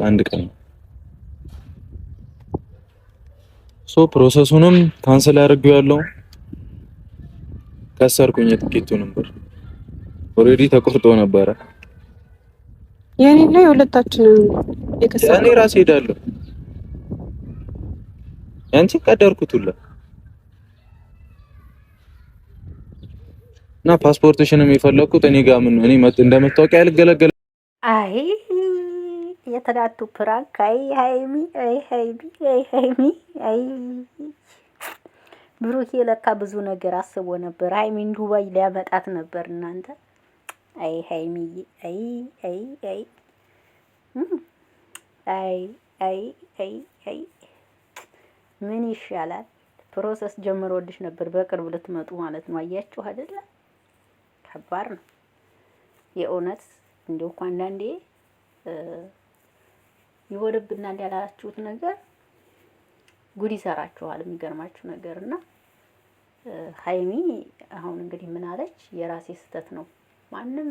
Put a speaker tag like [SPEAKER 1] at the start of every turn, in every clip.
[SPEAKER 1] አንድ ቀን ሶ ፕሮሰሱንም ካንሰል አድርጌዋለሁ። ከሰርኩኝ የትኬቱን ነበር ኦሬዲ ተቆርጦ ነበረ።
[SPEAKER 2] የኔ ላይ ሁለታችንን የከሰረ
[SPEAKER 1] እኔ ራሴ ሄዳለሁ። ያንቺ ቀደርኩት ሁላ እና ፓስፖርትሽንም የፈለኩት እኔ ጋር ምን እኔ እንደመታወቂያ ያልገለገለ
[SPEAKER 3] አይ የተዳቱ ፕራንክ አይ ሃይሚ አይ ሃይሚ አይ ሃይሚ አይ ብሩኬ ለካ ብዙ ነገር አስቦ ነበር። ሃይሚን ዱባይ ሊያመጣት ነበር። እናንተ አይ ሃይሚዬ አይ አይ አይ አይ አይ አይ አይ ምን ይሻላል? ፕሮሰስ ጀምሮልሽ ነበር በቅርብ ልትመጡ ማለት ነው። አያችሁ አይደለ? ከባድ ነው የእውነት እንደው እኮ አንዳንዴ ይወርብናል ያላችሁት ነገር ጉድ ይሰራችኋል። የሚገርማችሁ ነገርና ሃይሚ አሁን እንግዲህ ምን አለች? የራሴ ስህተት ነው፣ ማንም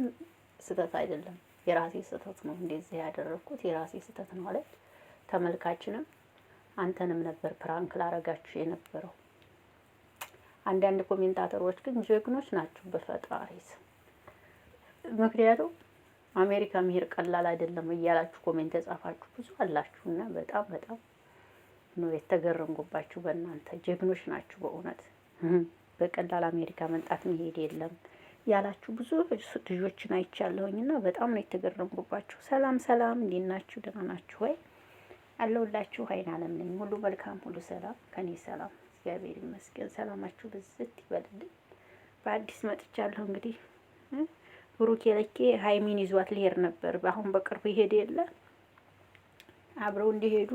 [SPEAKER 3] ስህተት አይደለም፣ የራሴ ስህተት ነው እንደዚህ ያደረኩት የራሴ ስህተት ነው አለች። ተመልካችንም አንተንም ነበር ፕራንክ ላረጋችሁ የነበረው። አንዳንድ ኮሜንታተሮች ግን ጀግኖች ናቸው በፈጣሪ ስም። ምክንያቱም አሜሪካ መሄድ ቀላል አይደለም እያላችሁ ኮሜንት የጻፋችሁ ብዙ አላችሁና በጣም በጣም ነው የተገረምኩባችሁ። በእናንተ ጀግኖች ናችሁ በእውነት። በቀላል አሜሪካ መምጣት መሄድ የለም ያላችሁ ብዙ ልጆችን አይቻለሁኝና በጣም ነው የተገረምኩባችሁ። ሰላም ሰላም፣ እንዴት ናችሁ? ደህና ናችሁ ወይ? አለሁላችሁ። ሀይን አለም ነኝ። ሁሉ መልካም፣ ሁሉ ሰላም፣ ከኔ ሰላም እግዚአብሔር ይመስገን። ሰላማችሁ ብዝት ይበልልኝ። በአዲስ መጥቻለሁ። እንግዲህ ብሩኬ ለኬ ሃይሚን ይዟት ሊሄድ ነበር። አሁን በቅርቡ ይሄድ የለ አብረው እንዲሄዱ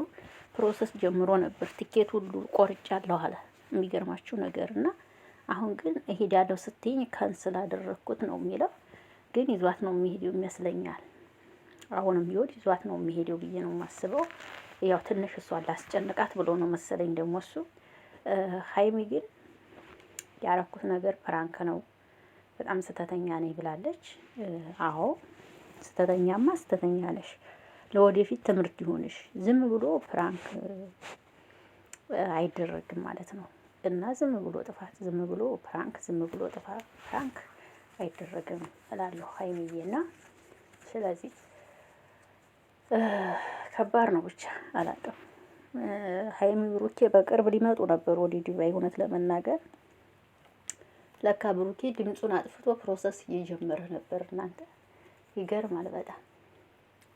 [SPEAKER 3] ፕሮሰስ ጀምሮ ነበር። ቲኬት ሁሉ ቆርጫለሁ አለ። የሚገርማችሁ ነገርና አሁን ግን እሄዳለሁ ስትይኝ ካንስል አደረኩት ነው የሚለው። ግን ይዟት ነው የሚሄደው ይመስለኛል። አሁንም ቢሆን ይዟት ነው የሚሄደው ብዬ ነው የማስበው። ያው ትንሽ እሷን ላስጨንቃት ብሎ ነው መሰለኝ ደግሞ እሱ። ሃይሚ ግን ያረኩት ነገር ፕራንክ ነው፣ በጣም ስተተኛ ነኝ ብላለች። አዎ ስተተኛማ ስተተኛ ነሽ፣ ለወደፊት ትምህርት ይሆንሽ። ዝም ብሎ ፕራንክ አይደረግም ማለት ነው። እና ዝም ብሎ ጥፋት፣ ዝም ብሎ ፕራንክ፣ ዝም ብሎ ጥፋት ፕራንክ አይደረግም እላለሁ ሃይሚዬና። ስለዚህ ከባድ ነው ብቻ አላውቅም። ሃይሚ ብሩኬ በቅርብ ሊመጡ ነበር ወደ ዱባይ። እውነት ለመናገር ለካ ብሩኬ ድምፁን አጥፍቶ ፕሮሰስ እየጀመረ ነበር። እናንተ ይገርማል በጣም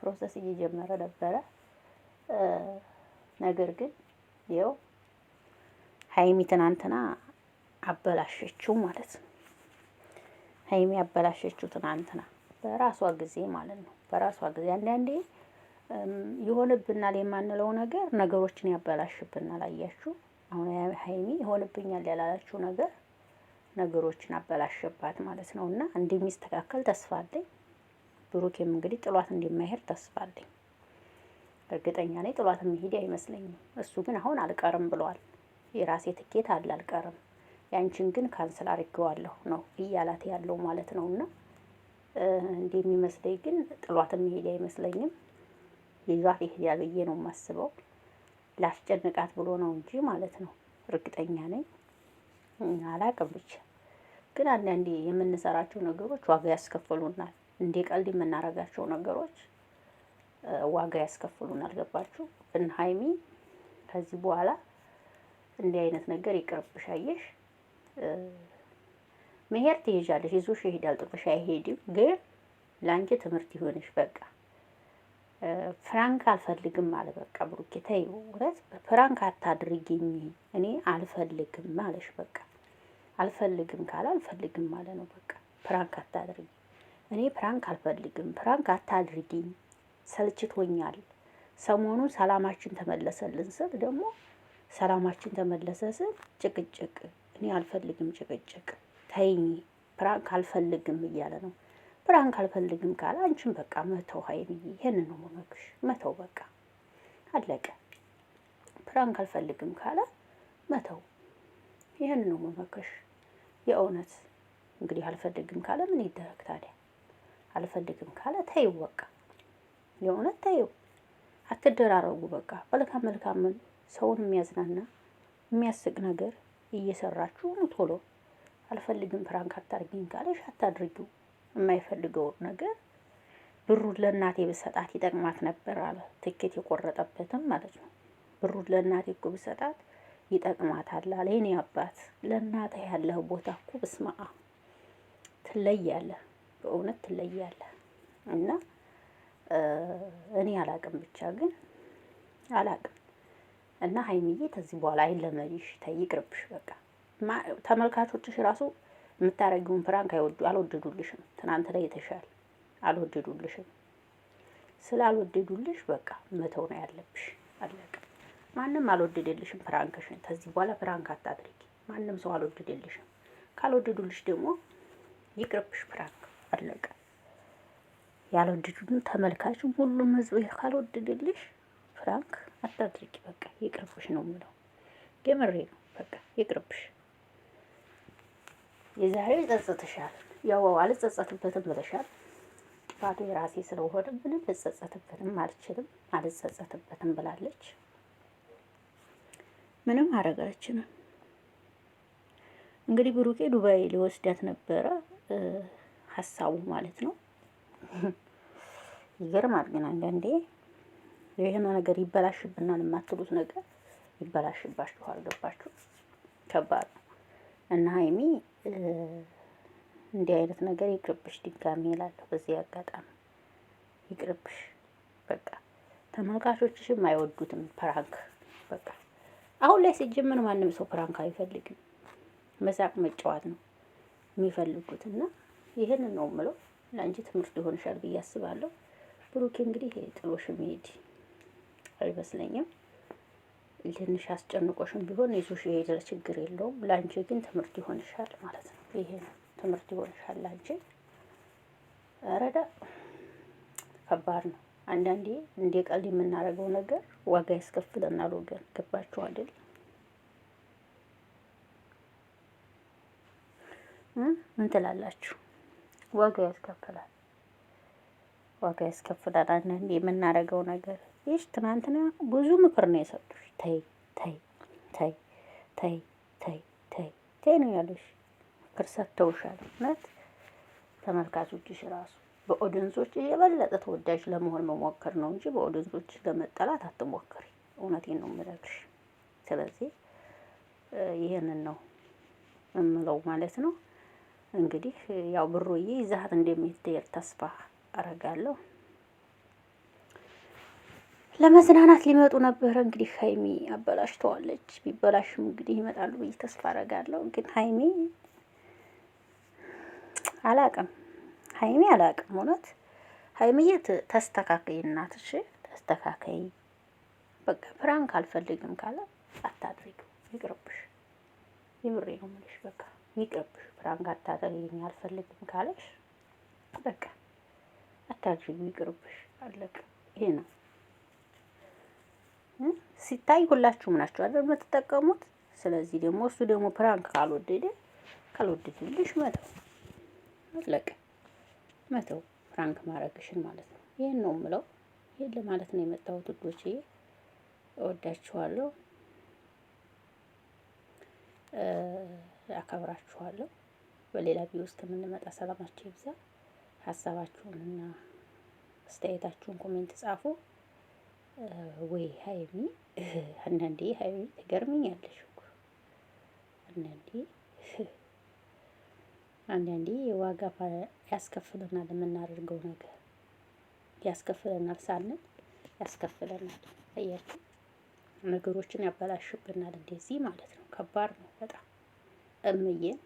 [SPEAKER 3] ፕሮሰስ እየጀመረ ነበረ። ነገር ግን ይኸው ሃይሚ ትናንትና አበላሸችው ማለት ነው። ሃይሚ አበላሸችው ትናንትና በራሷ ጊዜ ማለት ነው። በራሷ ጊዜ አንዳንዴ ይሆንብናል የማንለው ነገር ነገሮችን ያበላሽብናል። አያችሁ አሁን ሃይሚ ይሆንብኛል ያላላችሁ ነገር ነገሮችን አበላሽባት ማለት ነው። እና እንደሚስተካከል ተስፋ አለኝ። ብሩኬም እንግዲህ ጥሏት እንደማይሄድ ተስፋ አለኝ። እርግጠኛ ነኝ ጥሏት የሚሄድ አይመስለኝም። እሱ ግን አሁን አልቀርም ብሏል። የራሴ ትኬት አለ አልቀርም፣ ያንቺን ግን ካንስል አድርጌዋለሁ ነው እያላት ያለው ማለት ነውና እንደሚመስለኝ ግን ጥሏት የሚሄድ አይመስለኝም። ይዟት ይሄዳል ብዬ ነው የማስበው። ላስጨንቃት ብሎ ነው እንጂ ማለት ነው። እርግጠኛ ነኝ። አላቅም ብቻ ግን አንዳንዴ የምንሰራቸው ነገሮች ዋጋ ያስከፍሉናል። እንደ ቀልድ የምናረጋቸው ነገሮች ዋጋ ያስከፍሉናል። ገባችሁ? እና ሃይሚ ከዚህ በኋላ እንዲህ አይነት ነገር ይቅርብሽ። አየሽ መሄድ ትሄጃለሽ፣ ይዞሽ ይሄዳል፣ ጥሎሽ አይሄድም። ግን ላንቺ ትምህርት ይሆንሽ። በቃ ፍራንክ አልፈልግም አለ። በቃ ብሩኬ ተይው፣ እውነት ፍራንክ አታድርጊኝ፣ እኔ አልፈልግም አለሽ። በቃ አልፈልግም ካለ አልፈልግም ማለት ነው። በቃ ፍራንክ አታድርጊ፣ እኔ ፍራንክ አልፈልግም፣ ፍራንክ አታድርጊኝ፣ ሰልችቶኛል። ሰሞኑን ሰላማችን ተመለሰልን ስል ደግሞ ሰላማችን ተመለሰ ስል ጭቅጭቅ፣ እኔ አልፈልግም ጭቅጭቅ፣ ተይኝ፣ ፍራንክ አልፈልግም እያለ ነው። ፍራንክ አልፈልግም ካለ አንቺን በቃ መተው ሃይሚዬ፣ ይሄንን ነው የምመክርሽ። መተው በቃ አለቀ። ፍራንክ አልፈልግም ካለ መተው፣ ይሄንን ነው የምመክርሽ። የእውነት እንግዲህ አልፈልግም ካለ ምን ይደረግ ታዲያ? አልፈልግም ካለ ተይው በቃ፣ የእውነት ተይው፣ አትደራረጉ። በቃ መልካም መልካምን ሰውን የሚያዝናና የሚያስቅ ነገር እየሰራችሁ ነው። ቶሎ አልፈልግም ፕራንክ አታርጊኝ ካለሽ አታድርጊው። የማይፈልገውን ነገር ብሩን ለእናቴ ብሰጣት ይጠቅማት ነበር አለ። ትኬት የቆረጠበትም ማለት ነው። ብሩን ለእናቴ እኮ ብሰጣት ይጠቅማታል አለ። የኔ አባት ለእናቴ ያለህ ቦታ እኮ በስመ አብ ትለያለህ፣ በእውነት ትለያለህ። እና እኔ አላቅም ብቻ ግን አላቅም። እና ሀይሚዬ ከዚህ በኋላ አይለመድሽ፣ ተይ ይቅርብሽ። በቃ ተመልካቾችሽ ራሱ የምታረጊውን ፕራንክ አልወደዱልሽም። ትናንት ላይ የተሻለ አልወደዱልሽም። ስላልወደዱልሽ በቃ መተው ነው ያለብሽ። አለቀ። ማንም አልወደደልሽም ፕራንክሽን። ከዚህ በኋላ ፕራንክ አታድርጊ። ማንም ሰው አልወደደልሽም። ካልወደዱልሽ ደግሞ ይቅርብሽ ፕራንክ። አለቀ። ያልወደዱን ተመልካችም ሁሉም ህዝብ ካልወደደልሽ ፕራንክ አታድርጊ። በቃ ይቅርብሽ ነው የምለው። የምሬ ነው። በቃ ይቅርብሽ። የዛሬው ይጸጽትሻል። ያው አልጸጸትበትም ብለሻል። ጥፋቱ የራሴ ስለሆነ ምንም ልጸጸትበትም አልችልም፣ አልጸጸትበትም ብላለች። ምንም አረጋችንም። እንግዲህ ብሩኬ ዱባይ ሊወስዳት ነበረ ሀሳቡ ማለት ነው። ይገርማል ግን አንዳንዴ ይሄን ነገር ይበላሽብናል የማትሉት ነገር ይበላሽባችኋል። ገባችሁ? ከባድ ነው። እና ሀይሚ እንዲህ አይነት ነገር ይቅርብሽ፣ ድጋሚ እላለሁ በዚህ አጋጣሚ ይቅርብሽ። በቃ ተመልካቾችሽም አይወዱትም ፕራንክ። በቃ አሁን ላይ ሲጀምር ማንም ሰው ፕራንክ አይፈልግም። መሳቅ መጫወት ነው የሚፈልጉት። እና ይሄንን ነው የምለው። ለአንቺ ትምህርት ይሆንሻል ብዬ አስባለሁ። ብሩኬ እንግዲህ ጥሎሽ መሄድ አይመስለኝም። ትንሽ አስጨንቆሽም ቢሆን ይዞሽ የሄደ ችግር የለውም። ለአንቺ ግን ትምህርት ይሆንሻል ማለት ነው። ይሄ ነው ትምህርት ይሆንሻል ለአንቺ። ረዳ ከባድ ነው። አንዳንዴ እንደ ቀልድ የምናደርገው ነገር ዋጋ ያስከፍለናል ወገን። ገባችሁ አይደል? ምን ትላላችሁ? ዋጋ ያስከፍላል፣ ዋጋ ያስከፍላል። አንዳንዴ የምናደርገው ነገር ይሽ ትናንትና ብዙ ምክር ነው የሰጡሽ። ተይ ተይ ተይ ተይ ተይ ተይ ተይ ነው ያሉሽ። ምክር ሰጥተውሻል። እውነት ተመልካቾችሽ ራሱ በኦዲየንሶች የበለጠ ተወዳጅ ለመሆን መሞከር ነው እንጂ በኦዲየንሶች ለመጠላት አትሞክሪ። እውነቴን ነው የምነግርሽ። ስለዚህ ይሄንን ነው እምለው ማለት ነው። እንግዲህ ያው ብሩዬ ይዛት እንደምትሄድ ተስፋ አረጋለሁ። ለመዝናናት ሊመጡ ነበር። እንግዲህ ሀይሚ አበላሽተዋለች። ቢበላሽም እንግዲህ ይመጣሉ ብዬ ተስፋ አረጋለሁ። ግን ሀይሚ አላቅም፣ ሀይሚ አላቅም። እውነት ሀይሚዬ ተስተካከይ፣ እናትሽ ተስተካከይ። በቃ ፕራንክ አልፈልግም ካለ አታድርጊው፣ ይቅርብሽ። ይምሬ ነው የምልሽ። በቃ ይቅርብሽ። ፕራንክ አታድርጊኝ አልፈልግም ካለሽ በቃ አታድርጊው፣ ይቅርብሽ። አለቀ። ይሄ ነው ሲታይ ሁላችሁም ናችሁ አይደል የምትጠቀሙት። ስለዚህ ደግሞ እሱ ደግሞ ፕራንክ ካልወደደልሽ መተው፣ አለቀ። መተው ፕራንክ ማድረግሽን ማለት ነው። ይሄን ነው የምለው። ይሄን ለማለት ነው የመጣሁት ውዶቼ። እወዳችኋለሁ፣ አከብራችኋለሁ። በሌላ ቪዲዮ ውስጥ የምንመጣ ሰላማችሁ ይብዛ። ሀሳባችሁንና አስተያየታችሁን ኮሜንት ጻፉ። ወይ ሀይሚ አንዳንዴ ሀይሚ ትገርምኛለሽ እኮ አንዳንዴ ዋጋ ያስከፍለናል። የምናደርገው ነገር ያስከፍለናል ሳንል ያስከፍለናል። አያችሁ፣ ነገሮችን ያበላሽብናል። እንደዚህ ማለት ነው። ከባድ ነው በጣም እምዬን